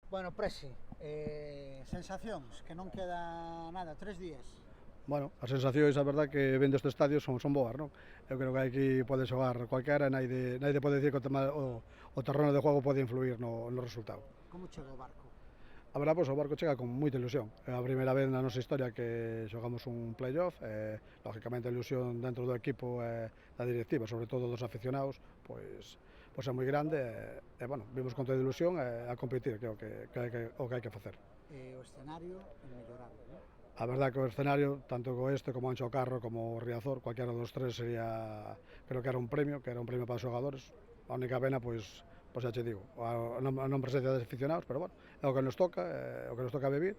Bueno, Presi, sensacións, que non queda nada, 3 días. Bueno, as sensacións, a verdad, que vendo este estadio son boas, non? Eu creo que aquí pode xogar cualquera, naide pode dicir que o terreno de juego pode influir no resultado. Como chega o barco? A verdad, pois, o barco chega con moita ilusión. É a primeira vez na nosa historia que xogamos un playoff, lógicamente a ilusión dentro do equipo e da directiva, sobre todo dos aficionados, pois é moi grande bueno, vimos con toda ilusión a competir, que é o que hai que facer. O escenario inmellorable, non? A verdad que o escenario, tanto co este como Ancho Carro como o Riazor, cualquiera dos tres sería, creo que era un premio para os xogadores. A única pena, pois xa che digo, a non presencia de aficionados, pero bueno, é o que nos toca, vivir,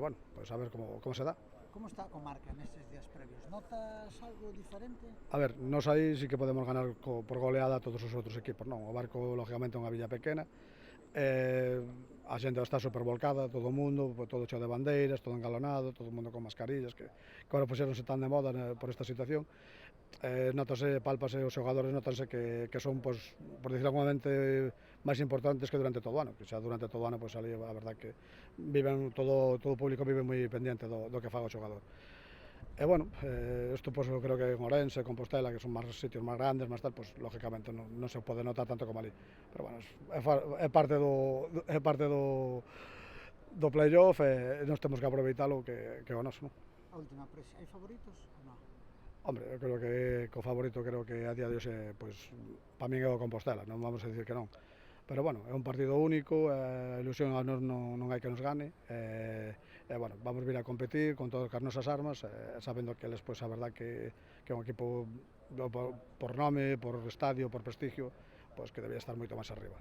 bueno, pois a ver como se dá. Como está a comarca nestes días previos? Notas algo diferente? A ver, nós aí sí que podemos ganar por goleada a todos os outros equipos, non? O Barco, lógicamente, é unha villa pequena, a xente está super volcada, todo o mundo, todo cheo de bandeiras, todo engalonado, todo o mundo con mascarillas, que agora puxeronse tan de moda por esta situación. Notase, pálpase, os xogadores notanse que son, por decirlo algumamente, máis importantes que durante todo o ano, que xa durante todo o ano, ali, a verdad que viven, todo o público vive moi pendiente do que faga o xogador. E bueno, isto eu creo que en Ourense, Compostela, que son máis sitios máis grandes, máis tal, lógicamente non se pode notar tanto como ali. Pero bueno, é parte do playoff e nós temos que aproveitalo que é o noso, non? A última Presi, hai favoritos ou non? Hombre, eu creo que o favorito creo que a día de hoxe, para min é o Compostela, non vamos a dicir que non. Pero bueno, é un partido único, a ilusión a nos non hai que nos gane, bueno, vamos vir a competir con todas as nosas armas, sabendo que eles, a verdad que é un equipo por nome, por estadio, por prestigio, que debía estar moito máis arriba.